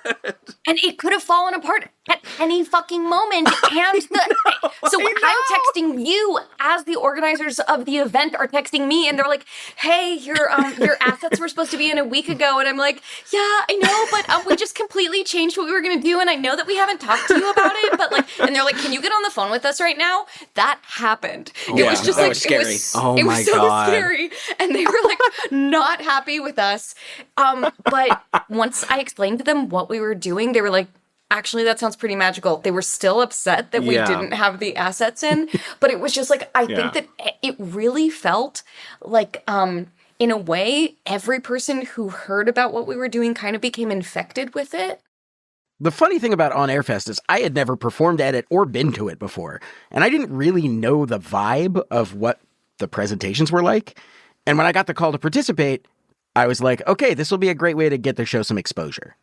And it could have fallen apart at any fucking moment. And so I'm texting you as the organizers of the event are texting me, and they're like, "Hey, your assets were supposed to be in a week ago," and I'm like, "Yeah, I know, but we just completely changed what we were gonna do, and I know that we haven't talked to you about it, but like," and they're like, "Can you get on the phone with us right now?" That happened. It was just that like was scary. It was so scary, and they were like not happy with us. But once I explained to them what we were doing, they were like, actually, that sounds pretty magical. They were still upset that we didn't have the assets in, but it was just like, I think that it really felt like, in a way, every person who heard about what we were doing kind of became infected with it. The funny thing about On Air Fest is I had never performed at it or been to it before, and I didn't really know the vibe of what the presentations were like. And when I got the call to participate, I was like, okay, this will be a great way to get the show some exposure.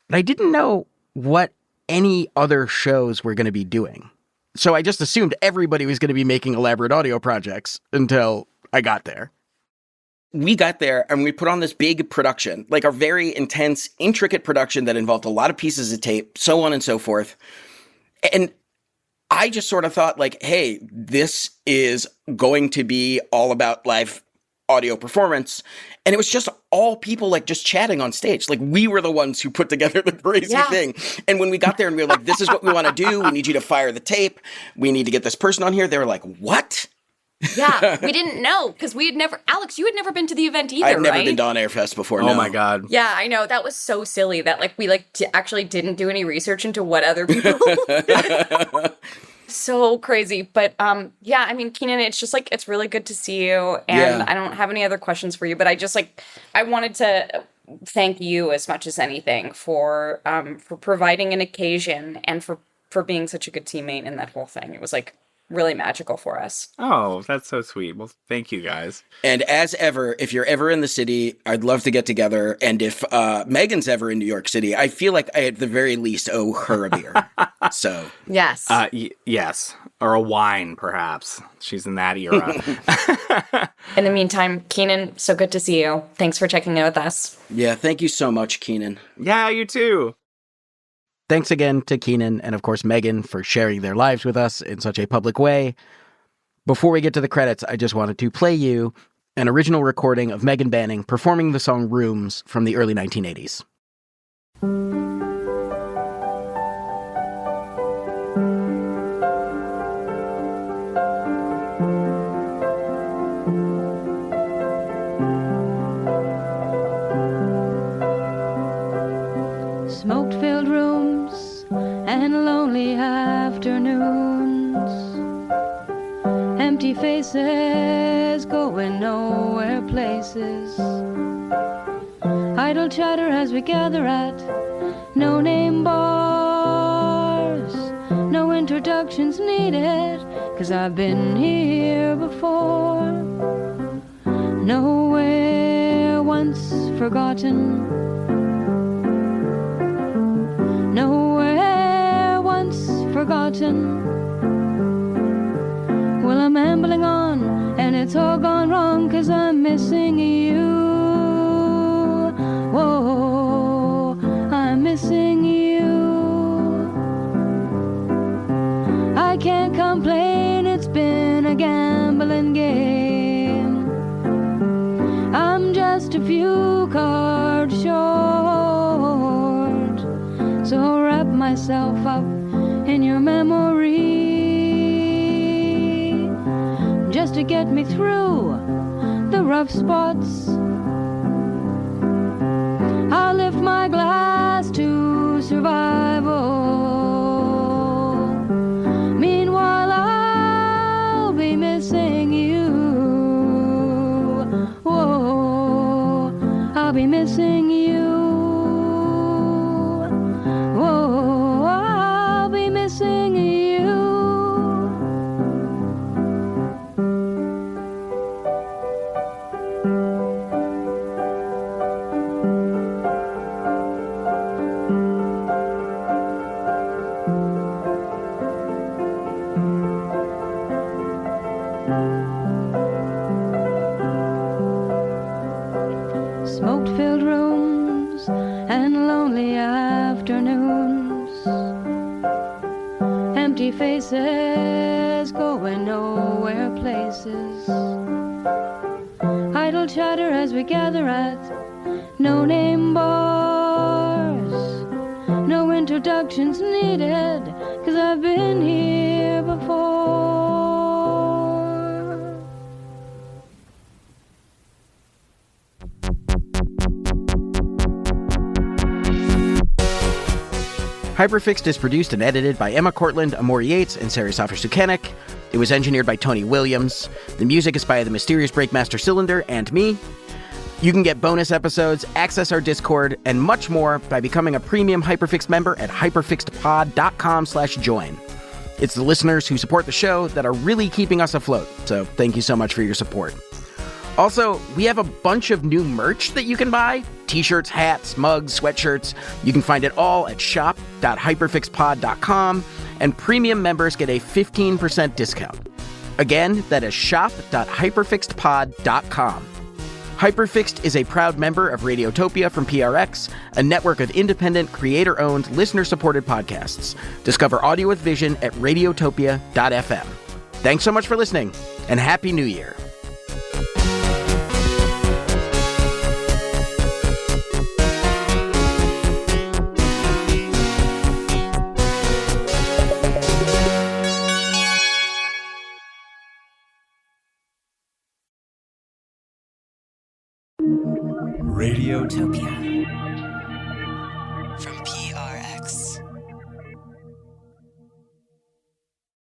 But I didn't know what any other shows were going to be doing. So I just assumed everybody was going to be making elaborate audio projects until I got there. We got there and we put on this big production, like a very intense, intricate production that involved a lot of pieces of tape, so on and so forth. And I just sort of thought like, hey, this is going to be all about live audio performance. And it was just all people like just chatting on stage. Like we were the ones who put together the crazy thing. And when we got there and we were like, this is what we want to do. We need you to fire the tape. We need to get this person on here. They were like, what? Yeah, we didn't know because we had never, Alex, you had never been to the event either, I'd never right? been to On Air Fest before. Oh my God. Yeah, I know. That was so silly that like we actually didn't do any research into what other people So crazy. But yeah, I mean, Keenan, it's just like, it's really good to see you. And I don't have any other questions for you, but I just like, I wanted to thank you as much as anything for providing an occasion and for being such a good teammate in that whole thing. It was like really magical for us. Oh, that's so sweet. Well, thank you guys. And as ever, if you're ever in the city, I'd love to get together. And if Megan's ever in New York City, I feel like I at the very least owe her a beer. So yes. Yes. Or a wine, perhaps. She's in that era. In the meantime, Keenan, so good to see you. Thanks for checking in with us. Yeah, thank you so much, Keenan. Yeah, you too. Thanks again to Keenan and, of course, Megan for sharing their lives with us in such a public way. Before we get to the credits, I just wanted to play you an original recording of Megan Banning performing the song Rooms from the early 1980s. Smoke-filled rooms and lonely afternoons, empty faces going nowhere places, idle chatter as we gather at no-name bars, no introductions needed, 'cause I've been here before. Nowhere once forgotten, nowhere once forgotten. Well, I'm ambling on, and it's all gone wrong, 'cause I'm missing you. Whoa, I'm missing you. I can't complain, it's been a gambling game. I'm just a few cards short, so wrap myself up in your memory, just to get me through the rough spots. I'll lift my glass to survival. Meanwhile, I'll be missing you. Whoa, I'll be missing you. Whoa, I'll be missing you. Smoke-filled rooms and lonely afternoons, empty faces, going nowhere places. Idle chatter as we gather at no-name bars. No introductions needed, 'cause I've been here before. Hyperfixed is produced and edited by Emma Cortland, Amor Yates, and Sarah Soffer-Sukenik. It was engineered by Tony Williams. The music is by the mysterious Breakmaster Cylinder and me. You can get bonus episodes, access our Discord, and much more by becoming a premium Hyperfixed member at hyperfixedpod.com/join. It's the listeners who support the show that are really keeping us afloat, so thank you so much for your support. Also, we have a bunch of new merch that you can buy. T-shirts, hats, mugs, sweatshirts. You can find it all at shop.hyperfixedpod.com, and premium members get a 15% discount. Again, that is shop.hyperfixedpod.com. Hyperfixed is a proud member of Radiotopia from PRX, a network of independent, creator-owned, listener-supported podcasts. Discover audio with vision at radiotopia.fm. Thanks so much for listening, and Happy New Year. Radiotopia from